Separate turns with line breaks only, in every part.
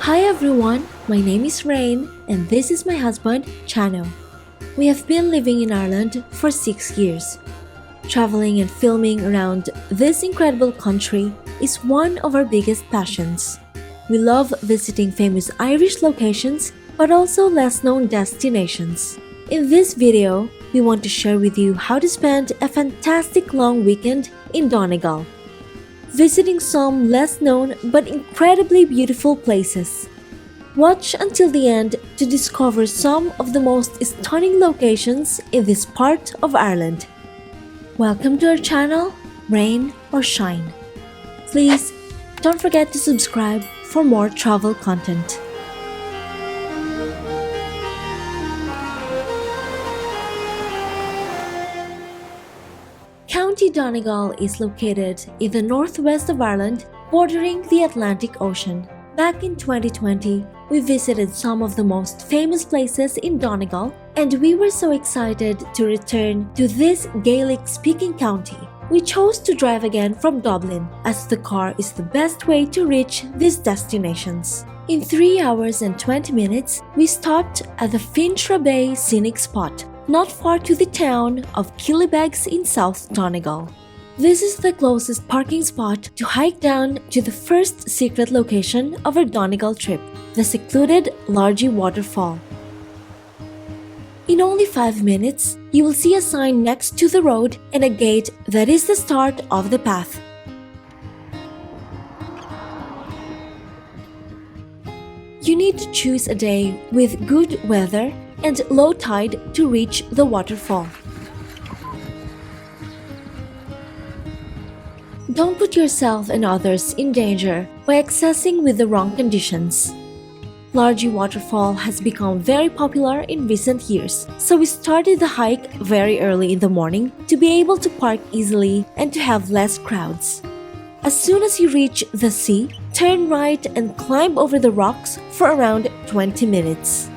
Hi everyone, my name is Reigne and this is my husband, Chano. We have been living in Ireland for 6 years. Traveling and filming around this incredible country is one of our biggest passions. We love visiting famous Irish locations but also less known destinations. In this video, we want to share with you how to spend a fantastic long weekend in Donegal, visiting some less known but incredibly beautiful places. Watch until the end to discover some of the most stunning locations in this part of Ireland. Welcome to our channel, Rain or Shine. Please don't forget to subscribe for more travel content. County Donegal is located in the northwest of Ireland, bordering the Atlantic Ocean. Back in 2020, we visited some of the most famous places in Donegal, and we were so excited to return to this Gaelic-speaking county. We chose to drive again from Dublin, as the car is the best way to reach these destinations. In 3 hours and 20 minutes, we stopped at the Fintra Bay scenic spot, not far to the town of Killybegs in South Donegal. This is the closest parking spot to hike down to the first secret location of our Donegal trip, the secluded Largy Waterfall. In only 5 minutes, you will see a sign next to the road and a gate that is the start of the path. You need to choose a day with good weather and low tide to reach the waterfall. Don't put yourself and others in danger by accessing with the wrong conditions. Largy Waterfall has become very popular in recent years, so we started the hike very early in the morning to be able to park easily and to have less crowds. As soon as you reach the sea, turn right and climb over the rocks for around 20 minutes.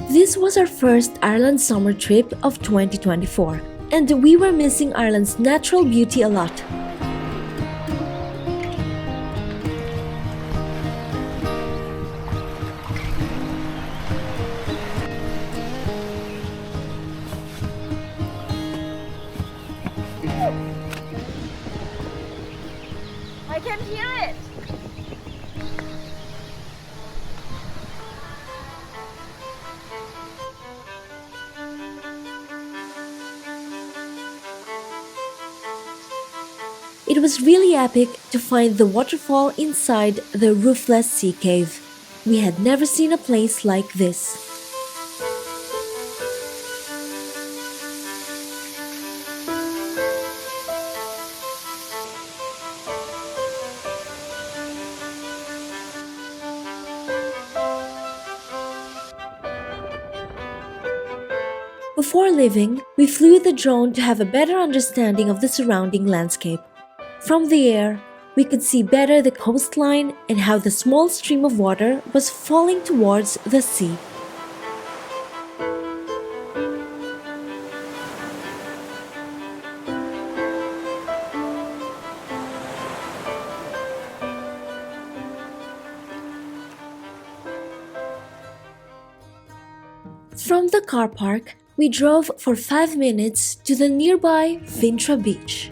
This was our first Ireland summer trip of 2024, and we were missing Ireland's natural beauty a lot.
I can hear it!
It was really epic to find the waterfall inside the roofless sea cave. We had never seen a place like this. Before leaving, we flew the drone to have a better understanding of the surrounding landscape. From the air, we could see better the coastline and how the small stream of water was falling towards the sea. From the car park, we drove for 5 minutes to the nearby Fintra beach.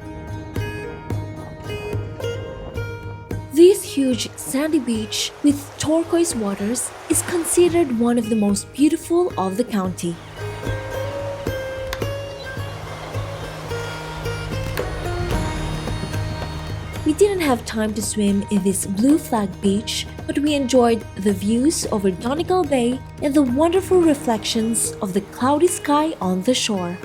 This huge sandy beach with turquoise waters is considered one of the most beautiful of the county. We didn't have time to swim in this blue flag beach, but we enjoyed the views over Donegal Bay and the wonderful reflections of the cloudy sky on the shore.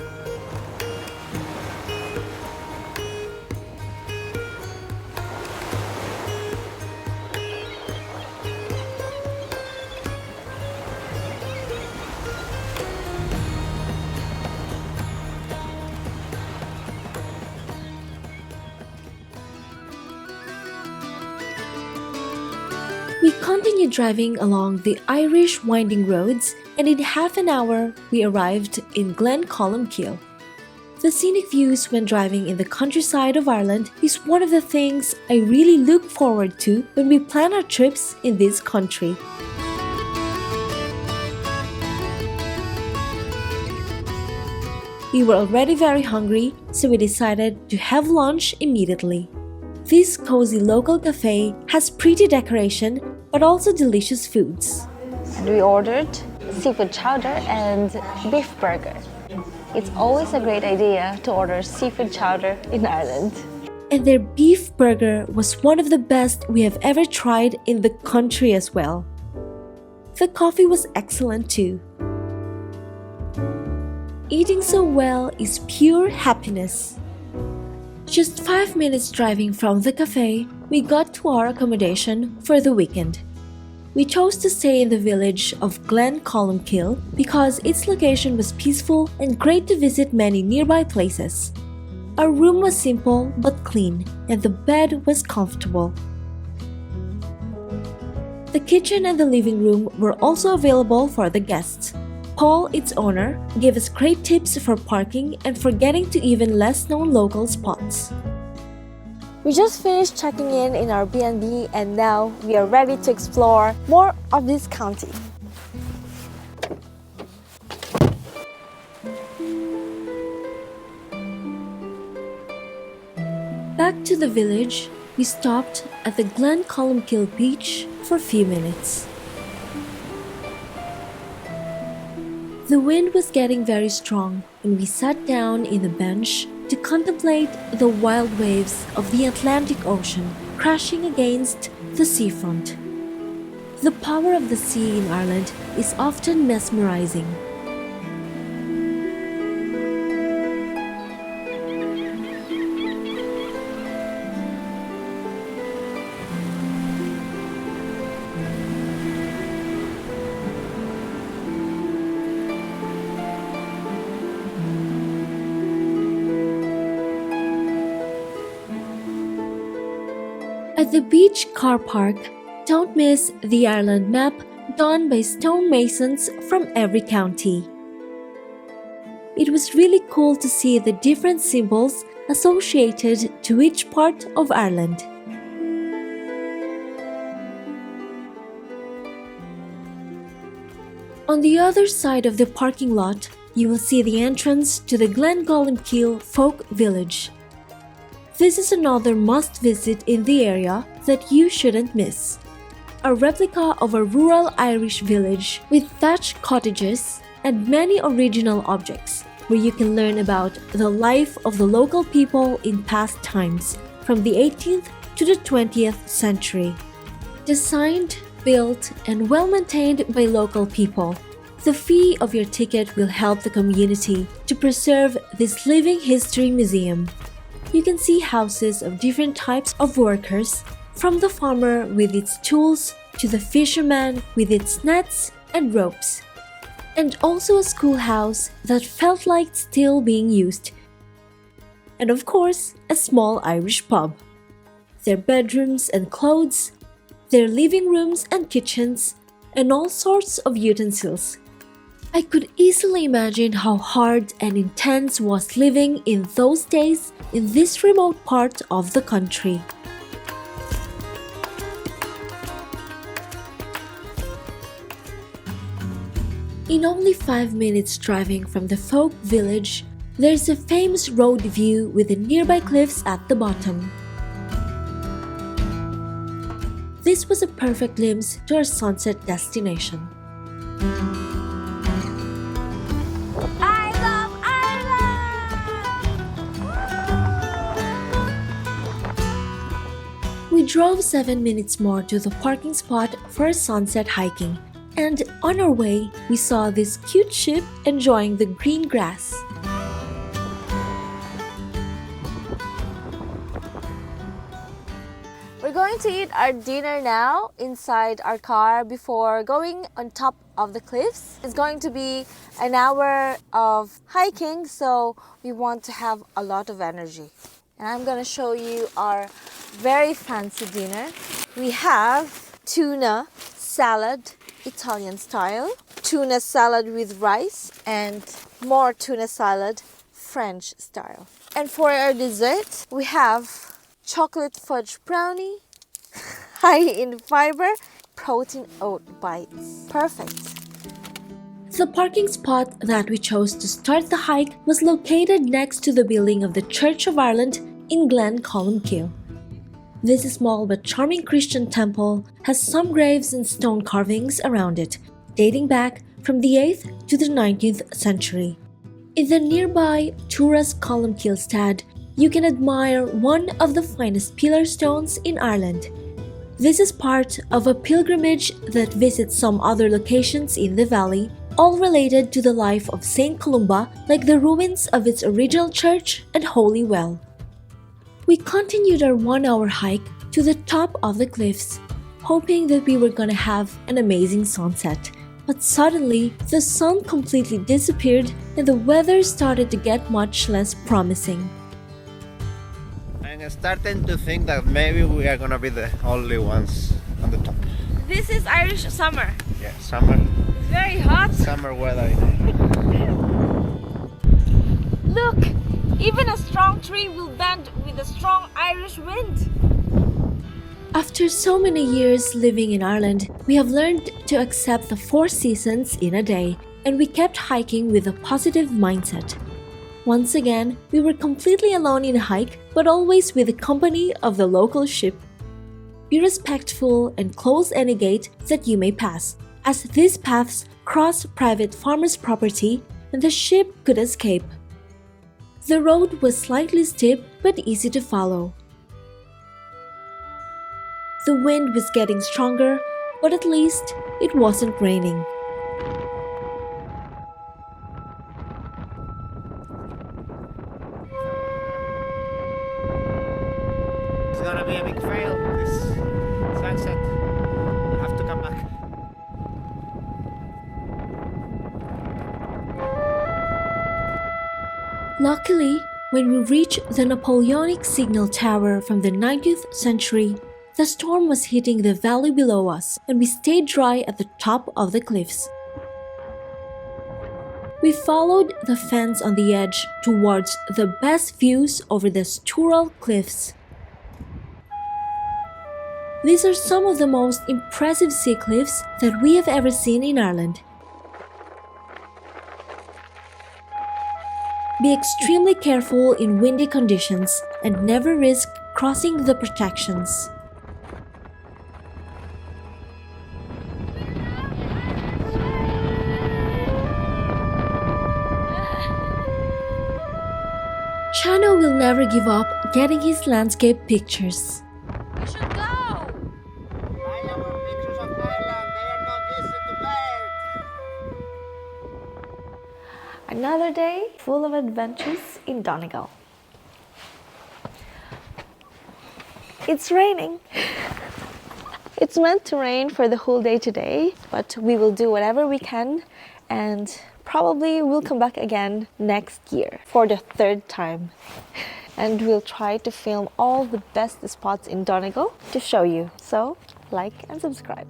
We continued driving along the Irish winding roads, and in half an hour we arrived in Glencolumbkille. The scenic views when driving in the countryside of Ireland is one of the things I really look forward to when we plan our trips in this country. We were already very hungry, so we decided to have lunch immediately. This cozy local cafe has pretty decoration but also delicious foods.
And we ordered seafood chowder and beef burger. It's always a great idea to order seafood chowder in Ireland.
And their beef burger was one of the best we have ever tried in the country as well. The coffee was excellent too. Eating so well is pure happiness. Just 5 minutes driving from the cafe, we got to our accommodation for the weekend. We chose to stay in the village of Glencolumbkille because its location was peaceful and great to visit many nearby places. Our room was simple but clean, and the bed was comfortable. The kitchen and the living room were also available for the guests. Paul, its owner, gave us great tips for parking and for getting to even less known local spots.
We just finished checking in our B&B and now we are ready to explore more of this county.
Back to the village, we stopped at the Glencolumbkille beach for a few minutes. The wind was getting very strong and we sat down in a bench to contemplate the wild waves of the Atlantic Ocean crashing against the seafront. The power of the sea in Ireland is often mesmerizing. At the beach car park, don't miss the Ireland map done by stonemasons from every county. It was really cool to see the different symbols associated to each part of Ireland. On the other side of the parking lot, you will see the entrance to the Glencolumbkille Folk Village. This is another must-visit in the area that you shouldn't miss. A replica of a rural Irish village with thatched cottages and many original objects, where you can learn about the life of the local people in past times, from the 18th to the 20th century. Designed, built, and well-maintained by local people, the fee of your ticket will help the community to preserve this living history museum. You can see houses of different types of workers, from the farmer with its tools to the fisherman with its nets and ropes. And also a schoolhouse that felt like still being used. And of course, a small Irish pub. Their bedrooms and clothes, their living rooms and kitchens, and all sorts of utensils. I could easily imagine how hard and intense was living in those days in this remote part of the country. In only 5 minutes driving from the folk village, there's a famous road view with the nearby cliffs at the bottom. This was a perfect glimpse to our sunset destination.
I love Ireland!
We drove 7 minutes more to the parking spot for sunset hiking, and on our way, we saw this cute ship enjoying the green grass.
We're going to eat our dinner now inside our car before going on top of the cliffs. It's going to be an hour of hiking, so we want to have a lot of energy. And I'm going to show you our very fancy dinner. We have tuna salad, Italian style, tuna salad with rice, and more tuna salad, French style. And for our dessert, we have chocolate fudge brownie, high in fiber, protein oat bites. Perfect.
The parking spot that we chose to start the hike was located next to the building of the Church of Ireland in Glencolumbkille. This small but charming Christian temple has some graves and stone carvings around it, dating back from the 8th to the 19th century. In the nearby Clonmacnoise Stad, you can admire one of the finest pillar stones in Ireland. This is part of a pilgrimage that visits some other locations in the valley, all related to the life of Saint Columba, like the ruins of its original church and holy well. We continued our 1-hour hike to the top of the cliffs, hoping that we were gonna have an amazing sunset. But suddenly, the sun completely disappeared and the weather started to get much less promising.
I'm starting to think that maybe we are gonna be the only ones on the top.
This is Irish summer.
Yeah, summer.
Very hot.
Summer weather.
Look, even a strong tree will bend with a strong Irish wind.
After so many years living in Ireland, we have learned to accept the 4 seasons in a day, and we kept hiking with a positive mindset. Once again, we were completely alone in a hike, but always with the company of the local ship. Be respectful and close any gate that you may pass, as these paths cross private farmers' property and the ship could escape. The road was slightly steep but easy to follow. The wind was getting stronger, but at least it wasn't raining.
It's gonna be a big fail, this sunset. You have to come back.
Luckily, when we reached the Napoleonic signal tower from the 19th century, the storm was hitting the valley below us and we stayed dry at the top of the cliffs. We followed the fence on the edge towards the best views over the Sturrall cliffs. These are some of the most impressive sea cliffs that we have ever seen in Ireland. Be extremely careful in windy conditions and never risk crossing the protections. Chano will never give up getting his landscape pictures.
We should go.
Our pictures of Ireland, they are not easy to bear.
Another day full of adventures in Donegal. It's raining. It's meant to rain for the whole day today, but we will do whatever we can and probably we'll come back again next year for the 3rd time. And we'll try to film all the best spots in Donegal to show you. So, like and subscribe.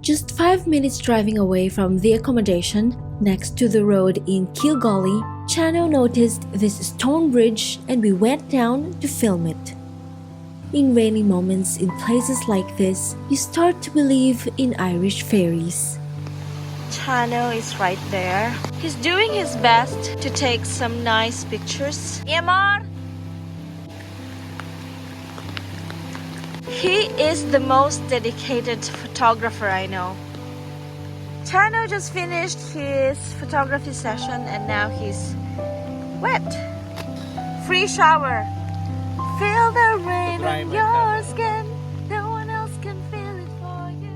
Just 5 minutes driving away from the accommodation, next to the road in Kilgoly, Chano noticed this stone bridge and we went down to film it. In rainy moments in places like this, you start to believe in Irish fairies.
Chano is right there. He's doing his best to take some nice pictures. Yamar! He is the most dedicated photographer I know. Chano just finished his photography session and now he's wet. Free shower. Feel the rain on your skin. No one else can feel it for you.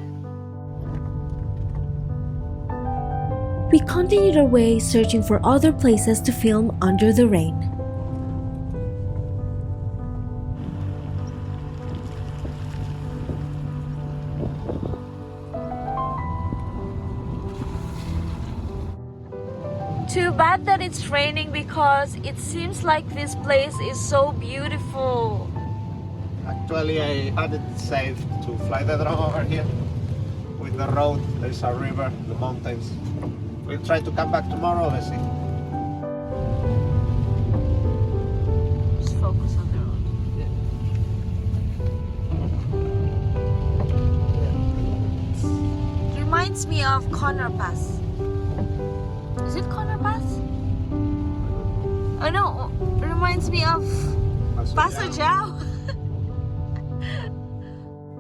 We continued our way searching for other places to film under the rain.
Too bad that it's raining because it seems like this place is so beautiful.
Actually, I had it saved to fly the drone over here. With the road, there's a river, the mountains. We'll try to come back tomorrow, let's see.
Just focus on the road. It reminds me of Connor Pass. Is it Connor Pass? Oh no, it reminds me of Paso Giao.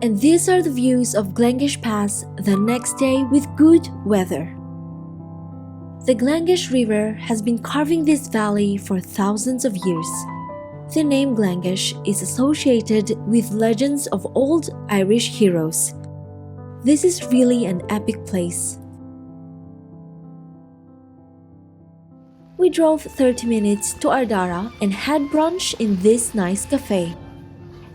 And these are the views of Glengesh Pass the next day with good weather. The Glengesh River has been carving this valley for thousands of years. The name Glengesh is associated with legends of old Irish heroes. This is really an epic place. We drove 30 minutes to Ardara and had brunch in this nice cafe.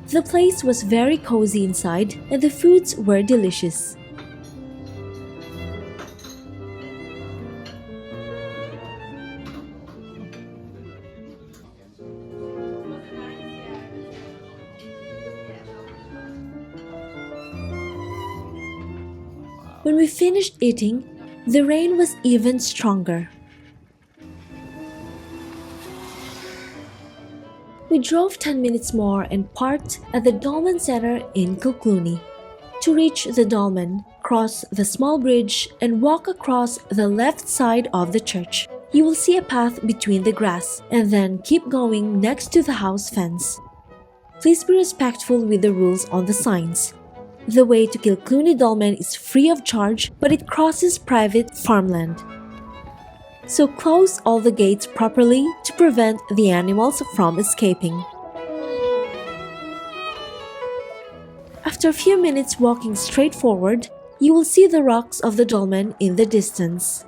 The place was very cozy inside and the foods were delicious. When we finished eating, the rain was even stronger. We drove 10 minutes more and parked at the Dolmen Center in Kilclooney. To reach the Dolmen, cross the small bridge and walk across the left side of the church. You will see a path between the grass and then keep going next to the house fence. Please be respectful with the rules on the signs. The way to Kilclooney Dolmen is free of charge, but it crosses private farmland. So close all the gates properly to prevent the animals from escaping. After a few minutes walking straight forward, you will see the rocks of the Dolmen in the distance.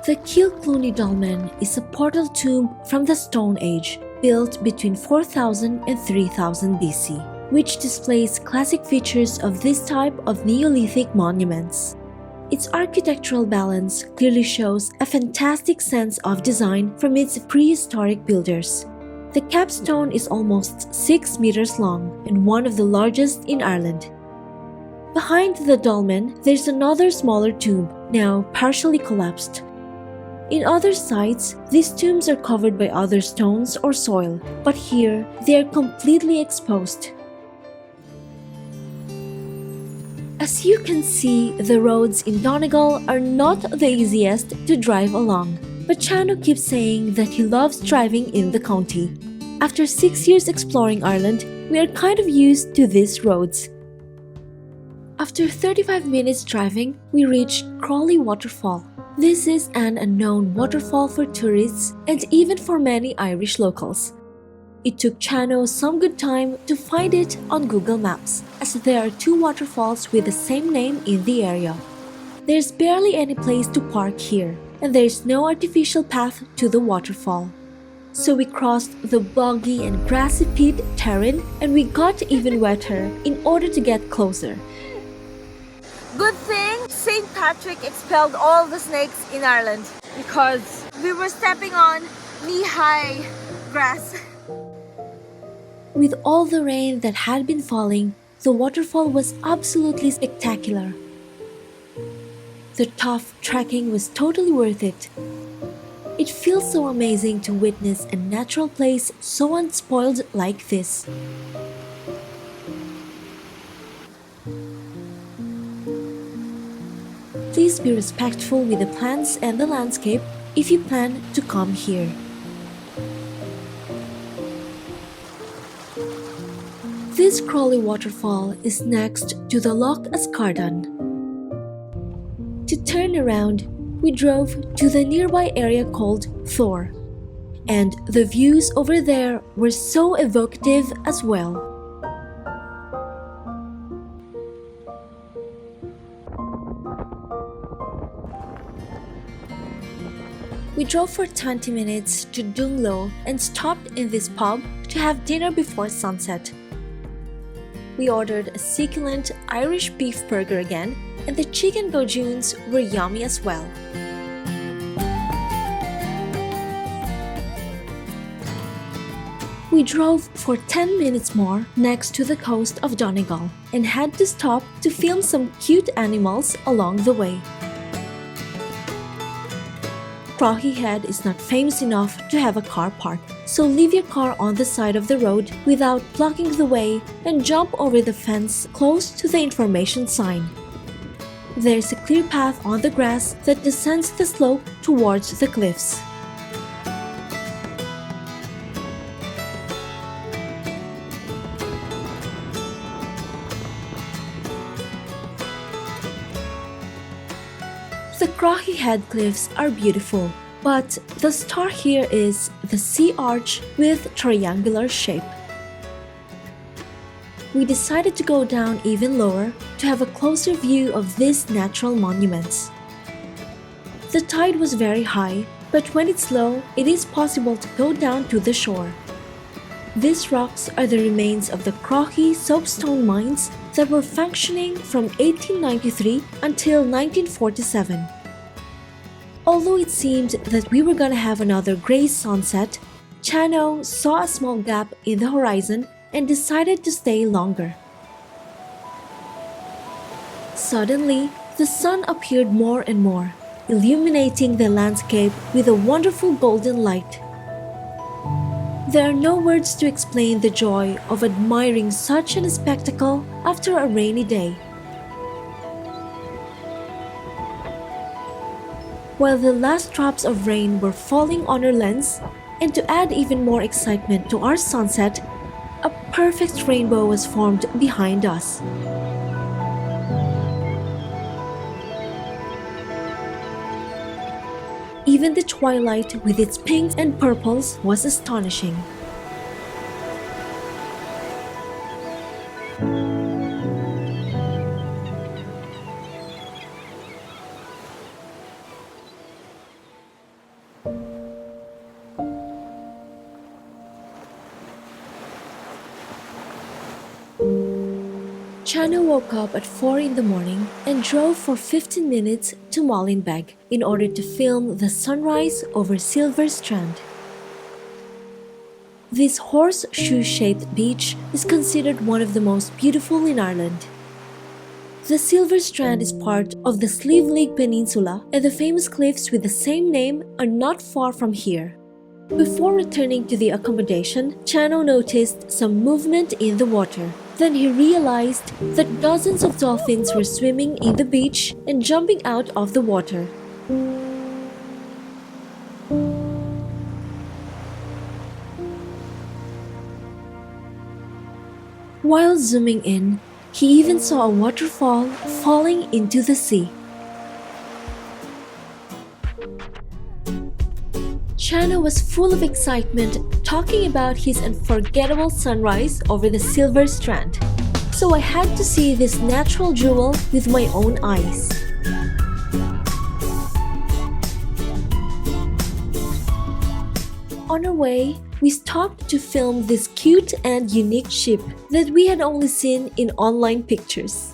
The Kilclooney Dolmen is a portal tomb from the Stone Age, built between 4000 and 3000 BC, which displays classic features of this type of Neolithic monuments. Its architectural balance clearly shows a fantastic sense of design from its prehistoric builders. The capstone is almost 6 meters long and one of the largest in Ireland. Behind the Dolmen, there's another smaller tomb, now partially collapsed. In other sites, these tombs are covered by other stones or soil, but here they are completely exposed. As you can see, the roads in Donegal are not the easiest to drive along, but Chano keeps saying that he loves driving in the county. After 6 years exploring Ireland, we are kind of used to these roads. After 35 minutes driving, we reached Crolly Waterfall. This is an unknown waterfall for tourists and even for many Irish locals. It took Chano some good time to find it on Google Maps, as there are 2 waterfalls with the same name in the area. There's barely any place to park here, and there's no artificial path to the waterfall. So we crossed the boggy and grassy peat terrain and we got even wetter in order to get closer.
Good thing St. Patrick expelled all the snakes in Ireland because we were stepping on knee-high grass.
With all the rain that had been falling, the waterfall was absolutely spectacular. The tough trekking was totally worth it. It feels so amazing to witness a natural place so unspoiled like this. Please be respectful with the plants and the landscape if you plan to come here. This Crolly waterfall is next to the Loch Ascardan. To turn around, we drove to the nearby area called Thor, and the views over there were so evocative as well. We drove for 20 minutes to Dungloe and stopped in this pub to have dinner before sunset. We ordered a succulent Irish beef burger again and the chicken gojuns were yummy as well. We drove for 10 minutes more next to the coast of Donegal and had to stop to film some cute animals along the way. Crohy Head is not famous enough to have a car park, so leave your car on the side of the road without blocking the way and jump over the fence close to the information sign. There's a clear path on the grass that descends the slope towards the cliffs. The Crohy Head cliffs are beautiful, but the star here is the sea arch with triangular shape. We decided to go down even lower to have a closer view of these natural monuments. The tide was very high, but when it's low, it is possible to go down to the shore. These rocks are the remains of the Crohy soapstone mines that were functioning from 1893 until 1947. Although it seemed that we were gonna have another grey sunset, Chano saw a small gap in the horizon and decided to stay longer. Suddenly, the sun appeared more and more, illuminating the landscape with a wonderful golden light. There are no words to explain the joy of admiring such a spectacle after a rainy day. While the last drops of rain were falling on our lens, and to add even more excitement to our sunset, a perfect rainbow was formed behind us. Even the twilight with its pinks and purples was astonishing. Chano woke up at 4 in the morning and drove for 15 minutes to Molenbeek in order to film the sunrise over Silver Strand. This horseshoe-shaped beach is considered one of the most beautiful in Ireland. The Silver Strand is part of the Slieve League Peninsula, and the famous cliffs with the same name are not far from here. Before returning to the accommodation, Chano noticed some movement in the water. Then he realized that dozens of dolphins were swimming in the beach and jumping out of the water. While zooming in, he even saw a waterfall falling into the sea. Chano was full of excitement talking about his unforgettable sunrise over the Silver Strand, so I had to see this natural jewel with my own eyes. On our way, we stopped to film this cute and unique ship that we had only seen in online pictures.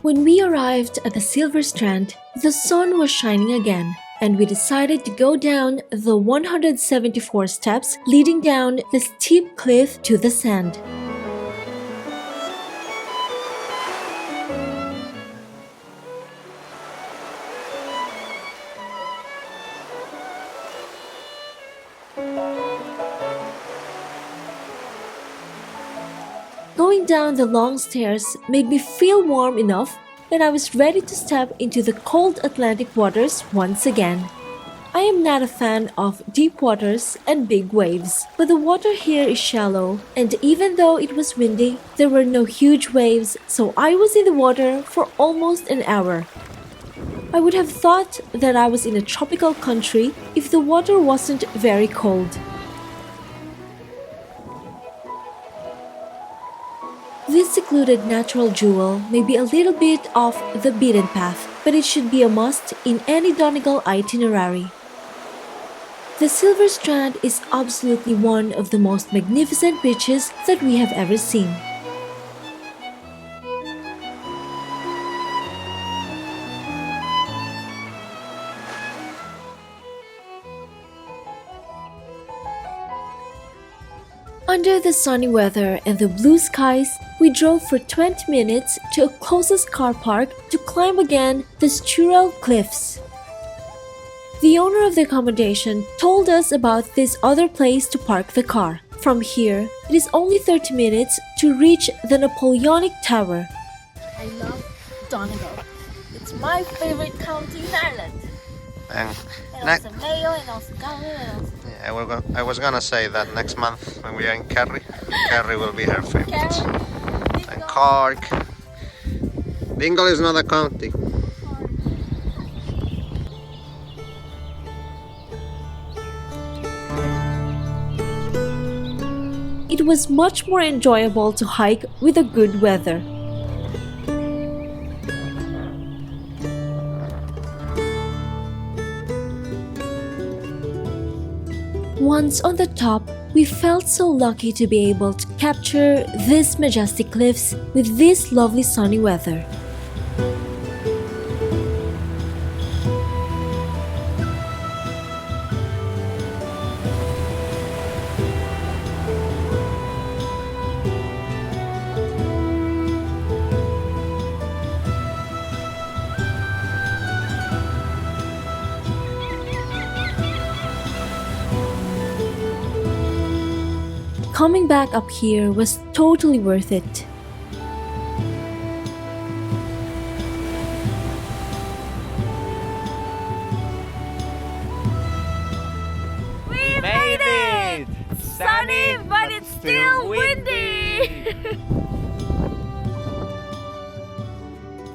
When we arrived at the Silver Strand, the sun was shining again, and we decided to go down the 174 steps leading down the steep cliff to the sand. Going down the long stairs made me feel warm enough, and I was ready to step into the cold Atlantic waters once again. I am not a fan of deep waters and big waves, but the water here is shallow, and even though it was windy, there were no huge waves, so I was in the water for almost an hour. I would have thought that I was in a tropical country if the water wasn't very cold. This secluded natural jewel may be a little bit off the beaten path, but it should be a must in any Donegal itinerary. The Silver Strand is absolutely one of the most magnificent beaches that we have ever seen. Under the sunny weather and the blue skies, we drove for 20 minutes to a closest car park to climb again the Sturrall cliffs. The owner of the accommodation told us about this other place to park the car. From here, it is only 30 minutes to reach the Napoleonic Tower.
I love Donegal. It's my favorite county in Ireland.
And
Also Mayo and also Galway and also...
yeah, I was gonna say that next month when we are in Kerry will be her favorite.
Kerry,
And Cork. Dungloe is not a county.
It was much more enjoyable to hike with the good weather. Once on the top, we felt so lucky to be able to capture these majestic cliffs with this lovely sunny weather. Coming back up here was totally worth it.
We made it! Sunny, but it's still windy!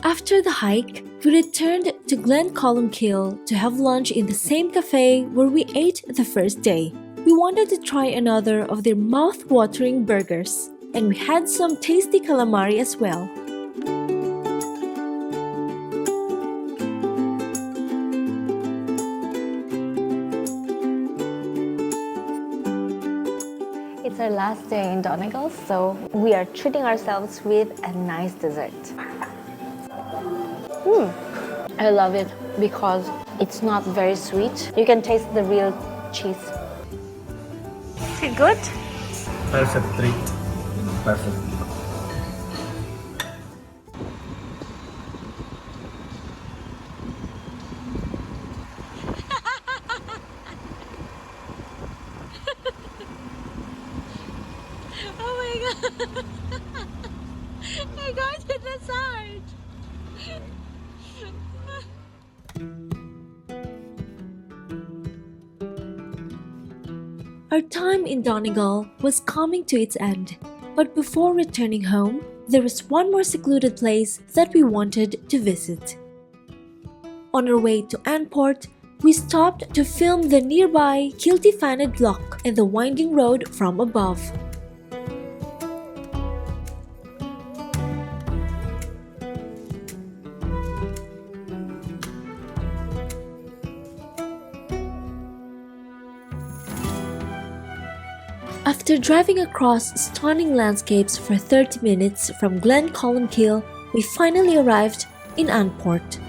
After the hike, we returned to Glencolumbkille to have lunch in the same cafe where we ate the first day. We wanted to try another of their mouth-watering burgers, and we had some tasty calamari as well.
It's our last day in Donegal, so we are treating ourselves with a nice dessert. I love it because it's not very sweet. You can taste the real cheese. Is it good?
Perfect treat. Perfect.
Oh my god! I got it the side.
Our time in Donegal was coming to its end, but before returning home, there was one more secluded place that we wanted to visit. On our way to Anport, we stopped to film the nearby Kilty Loch and the winding road from above. After driving across stunning landscapes for 30 minutes from Glencolumbkille, we finally arrived in Anport.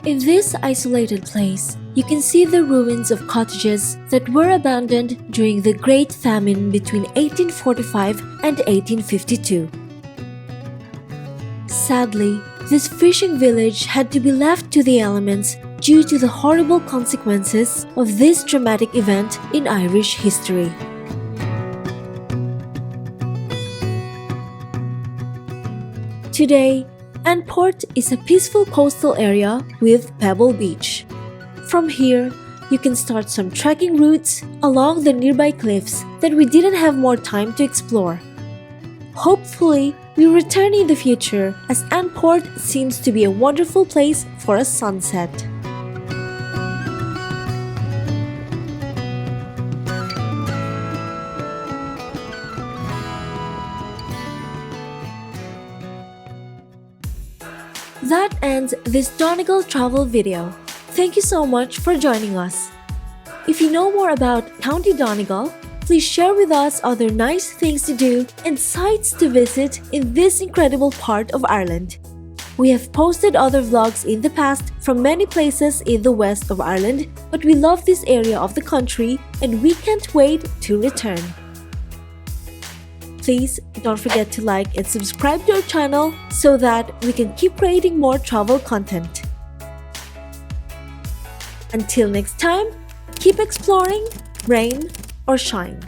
In this isolated place, you can see the ruins of cottages that were abandoned during the Great Famine between 1845 and 1852. Sadly, this fishing village had to be left to the elements due to the horrible consequences of this dramatic event in Irish history. Today, Anport is a peaceful coastal area with Pebble Beach. From here, you can start some trekking routes along the nearby cliffs that we didn't have more time to explore. Hopefully, we return in the future as Anport seems to be a wonderful place for a sunset. That ends this Donegal travel video. Thank you so much for joining us. If you know more about County Donegal, Please share with us other nice things to do and sights to visit in this incredible part of Ireland. We have posted other vlogs in the past from many places in the west of Ireland, but we love this area of the country and we can't wait to return. Please don't forget to like and subscribe to our channel so that we can keep creating more travel content. Until next time, keep exploring, rain or shine.